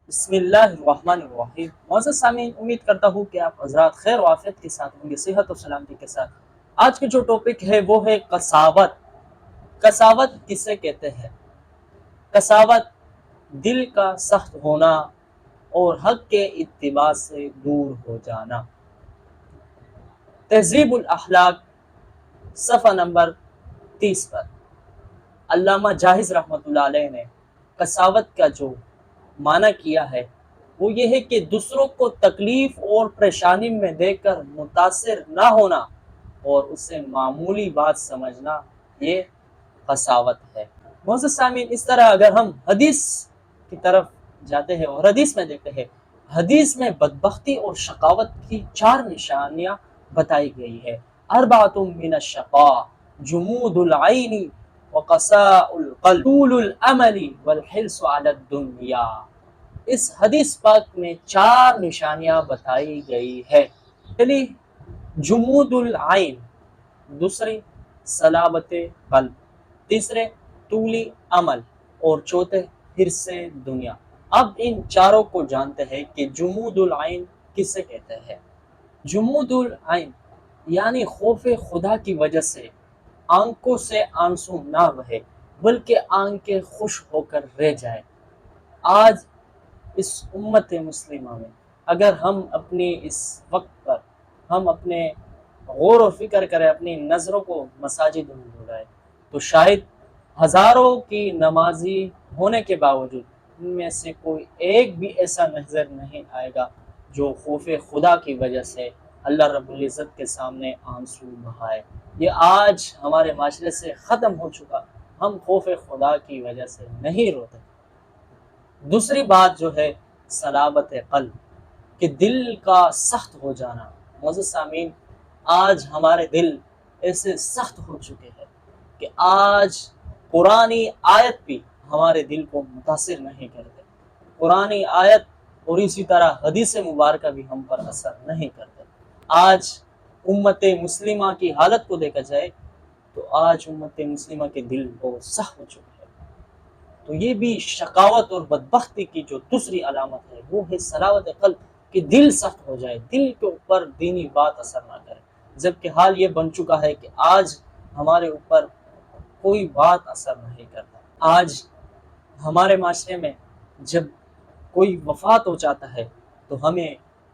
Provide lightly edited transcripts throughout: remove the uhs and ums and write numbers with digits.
بسم اللہ الرحمن الرحیم۔ معزز سامعین، امید کرتا ہوں کہ آپ حضرات خیر و عافیت کے ساتھ ہوں گے، صحت و سلامتی کے ساتھ۔ آج کے جو ٹاپک ہے وہ ہے قساوت۔ قساوت کسے کہتے ہیں؟ قساوت دل کا سخت ہونا اور حق کے اتباع سے دور ہو جانا۔ تہذیب الاخلاق صفحہ نمبر 30 پر علامہ جاہز رحمۃ اللہ علیہ نے قساوت کا جو معنی کیا ہے وہ یہ ہے کہ دوسروں کو تکلیف اور پریشانی میں دیکھ کر متاثر نہ ہونا اور اسے معمولی بات سمجھنا، یہ قساوت ہے۔ معزز سامعین، اس طرح اگر ہم حدیث کی طرف جاتے ہیں اور حدیث میں دیکھتے ہیں، حدیث میں بدبختی اور شقاوت کی 4 نشانیاں بتائی گئی ہے۔ اربعۃ من الشقاء جمود العین وقساء القلب طول الامل والحرص علی الدنیا۔ اس حدیث پاک میں 4 نشانیاں بتائی گئی ہے۔ پہلی جمود العین، دوسری صلابت قلب، تیسرے طولی عمل اور چوتھے حرص دنیا۔ اب ان چاروں کو جانتے ہیں کہ جمود العین کسے کہتے ہیں۔ جمود العین یعنی خوف خدا کی وجہ سے آنکھوں سے آنسو نہ بہے بلکہ آنکھیں خوش ہو کر رہ جائے۔ آج اس امت مسلمہ میں اگر ہم اپنی اس وقت پر ہم اپنے غور و فکر کریں، اپنی نظروں کو مساجد میں دوڑائیں، تو شاید ہزاروں کی نمازی ہونے کے باوجود ان میں سے کوئی ایک بھی ایسا نظر نہیں آئے گا جو خوف خدا کی وجہ سے اللہ رب العزت کے سامنے آنسو بہائے۔ یہ آج ہمارے معاشرے سے ختم ہو چکا، ہم خوف خدا کی وجہ سے نہیں روتے۔ دوسری بات جو ہے صلابت قلب، کہ دل کا سخت ہو جانا۔ معزز سامعین، آج ہمارے دل ایسے سخت ہو چکے ہیں کہ آج قرآنی آیت بھی ہمارے دل کو متاثر نہیں کرتے، قرآنی آیت اور اسی طرح حدیث مبارکہ بھی ہم پر اثر نہیں کرتے۔ آج امت مسلمہ کی حالت کو دیکھا جائے تو آج امت مسلمہ کے دل بہت سخت ہو چکے ہیں۔ تو یہ بھی شقاوت اور بدبختی کی جو دوسری علامت ہے وہ ہے صلابت قلب، کہ دل سخت ہو جائے، دل کے اوپر دینی بات اثر نہ کرے۔ جبکہ حال یہ بن چکا ہے کہ آج ہمارے اوپر کوئی بات اثر نہیں کرتا۔ آج ہمارے معاشرے میں جب کوئی وفات ہو جاتا ہے تو ہمیں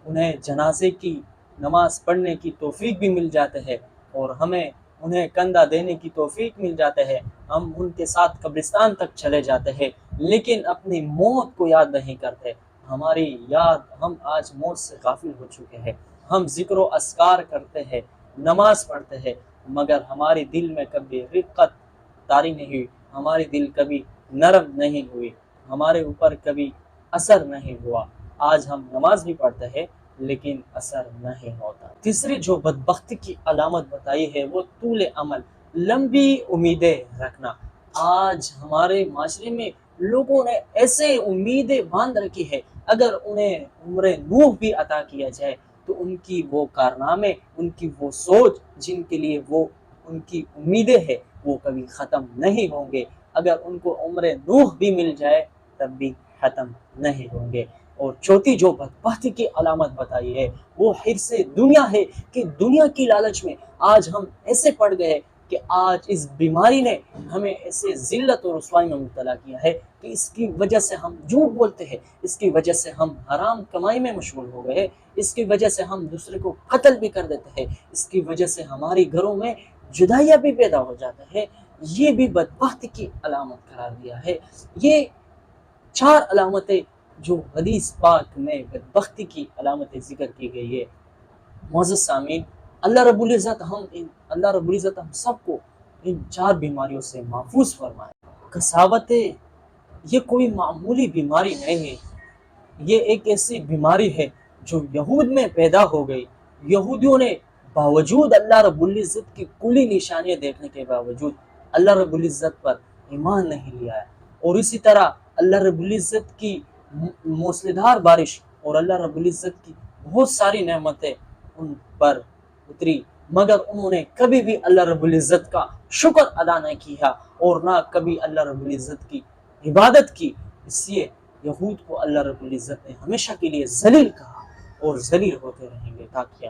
انہیں جنازے کی نماز پڑھنے کی توفیق بھی مل جاتے ہے اور ہمیں انہیں کندھا دینے کی توفیق مل جاتے ہے، ہم ان کے ساتھ قبرستان تک چلے جاتے ہیں، لیکن اپنی موت کو یاد نہیں کرتے۔ ہماری یاد، ہم آج موت سے غافل ہو چکے ہیں۔ ہم ذکر و اذکار کرتے ہیں، نماز پڑھتے ہیں، مگر ہمارے دل میں کبھی رقت طاری نہیں ہوئی، ہماری دل کبھی نرم نہیں ہوئی، ہمارے اوپر کبھی اثر نہیں ہوا۔ آج ہم نماز بھی پڑھتے ہیں لیکن اثر نہیں ہوتا۔ تیسری جو بدبختی کی علامت بتائی ہے وہ طول عمل، لمبی امیدیں رکھنا۔ آج ہمارے معاشرے میں لوگوں نے ایسے امیدیں باندھ رکھی ہے، اگر انہیں عمر نوح بھی عطا کیا جائے تو ان کی وہ کارنامے، ان کی وہ سوچ جن کے لیے وہ ان کی امیدیں ہیں وہ کبھی ختم نہیں ہوں گے۔ اگر ان کو عمر نوح بھی مل جائے تب بھی ختم نہیں ہوں گے۔ اور چوتھی جو بدبختی کی علامت بتائی ہے وہ حرص دنیا ہے، کہ دنیا کی لالچ میں آج ہم ایسے پڑ گئے کہ آج اس بیماری نے ہمیں ایسے ذلت اور رسوائی میں مبتلا کیا ہے کہ اس کی وجہ سے ہم جھوٹ بولتے ہیں، اس کی وجہ سے ہم حرام کمائی میں مشغول ہو گئے، اس کی وجہ سے ہم دوسرے کو قتل بھی کر دیتے ہیں، اس کی وجہ سے ہمارے گھروں میں جدائیاں بھی پیدا ہو جاتا ہے۔ یہ بھی بدبختی کی علامت قرار دیا ہے۔ یہ 4 علامتیں جو حدیث پاک میں بدبختی کی علامتیں ذکر کی گئی ہے۔ معزز سامعین، اللہ رب العزت ہم سب کو ان 4 بیماریوں سے محفوظ فرمائے۔ قساوت یہ کوئی معمولی بیماری نہیں ہے، یہ ایک ایسی بیماری ہے جو یہود میں پیدا ہو گئی۔ یہودیوں نے باوجود اللہ رب العزت کی کلی نشانیاں دیکھنے کے باوجود اللہ رب العزت پر ایمان نہیں لیا ہے، اور اسی طرح اللہ رب العزت کی موسلادھار بارش اور اللہ رب العزت کی بہت ساری نعمتیں ان پر اتری، مگر انہوں نے کبھی بھی اللہ رب العزت کا شکر ادا نہیں کیا اور نہ کبھی اللہ رب العزت کی عبادت کی۔ اس لیے یہود کو اللہ رب العزت نے ہمیشہ کے لیے ذلیل کہا اور ذلیل ہوتے رہیں گے تاکہ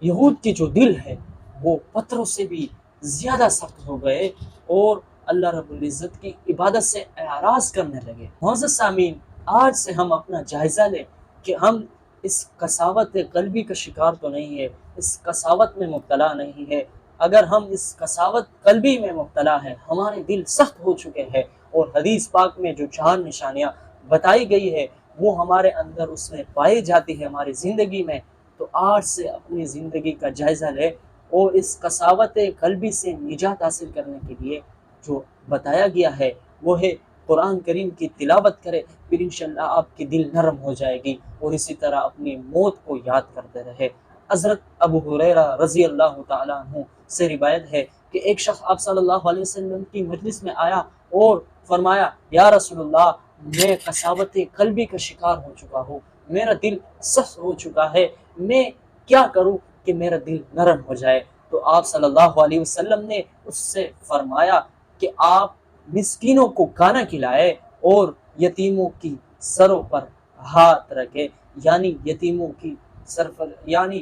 یہود کے جو دل ہے وہ پتھروں سے بھی زیادہ سخت ہو گئے اور اللہ رب العزت کی عبادت سے اعراض کرنے لگے۔ معزز سامعین، آج سے ہم اپنا جائزہ لیں کہ ہم اس قساوت قلبی کا شکار تو نہیں ہے، اس قساوت میں مبتلا نہیں ہے۔ اگر ہم اس قساوت قلبی میں مبتلا ہے، ہمارے دل سخت ہو چکے ہیں اور حدیث پاک میں جو 4 نشانیاں بتائی گئی ہے وہ ہمارے اندر اس میں پائی جاتی ہے ہماری زندگی میں، تو آج سے اپنی زندگی کا جائزہ لے اور اس قساوت قلبی سے نجات حاصل کرنے کے لیے جو بتایا گیا ہے وہ ہے قرآن کریم کی تلاوت کرے، پھر انشاءاللہ آپ کی دل نرم ہو جائے گی اور اسی طرح اپنی موت کو یاد کرتے رہے۔ حضرت ابو ہریرہ رضی اللہ تعالیٰ عنہ سے روایت ہے کہ ایک شخص آپ صلی اللہ علیہ وسلم کی مجلس میں آیا اور فرمایا، یا رسول اللہ، میں قساوت قلبی کا شکار ہو چکا ہوں، میرا دل سخت ہو چکا ہے، میں کیا کروں کہ میرا دل نرم ہو جائے؟ تو آپ صلی اللہ علیہ وسلم نے اس سے فرمایا کہ آپ مسکینوں کو کھانا کھلائے اور یتیموں کی سروں پر ہاتھ رکھے، یعنی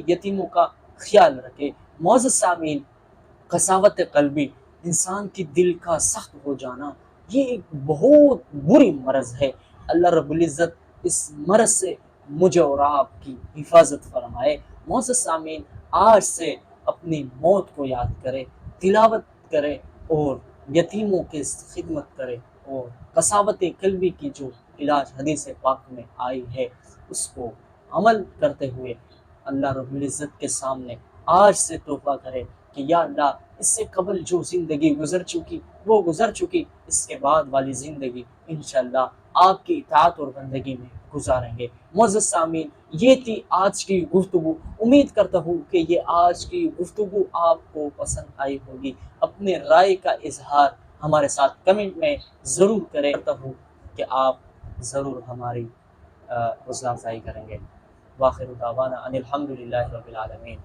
یتیموں کا خیال رکھے۔ معزز سامعین، قساوت قلبی، انسان کی دل کا سخت ہو جانا، یہ ایک بہت بری مرض ہے۔ اللہ رب العزت اس مرض سے مجھے اور آپ کی حفاظت فرمائے۔ معزز سامعین، آج سے اپنی موت کو یاد کرے، تلاوت کرے اور یتیموں کی خدمت کرے اور قساوت قلبی کی جو علاج حدیث پاک میں آئی ہے اس کو عمل کرتے ہوئے اللہ رب العزت کے سامنے آج سے توبہ کرے کہ یا اللہ، اس سے قبل جو زندگی گزر چکی وہ گزر چکی، اس کے بعد والی زندگی انشاءاللہ آپ کی اطاعت اور بندگی میں گزاریں گے۔ معزز سامعین، یہ تھی آج کی گفتگو۔ امید کرتا ہوں کہ یہ آج کی گفتگو آپ کو پسند آئی ہوگی۔ اپنے رائے کا اظہار ہمارے ساتھ کمنٹ میں ضرور کریں، کرتا ہوں کہ آپ ضرور ہماری حوصلہ افزائی کریں گے۔ واخر دعوانا ان الحمد للہ رب العالمین۔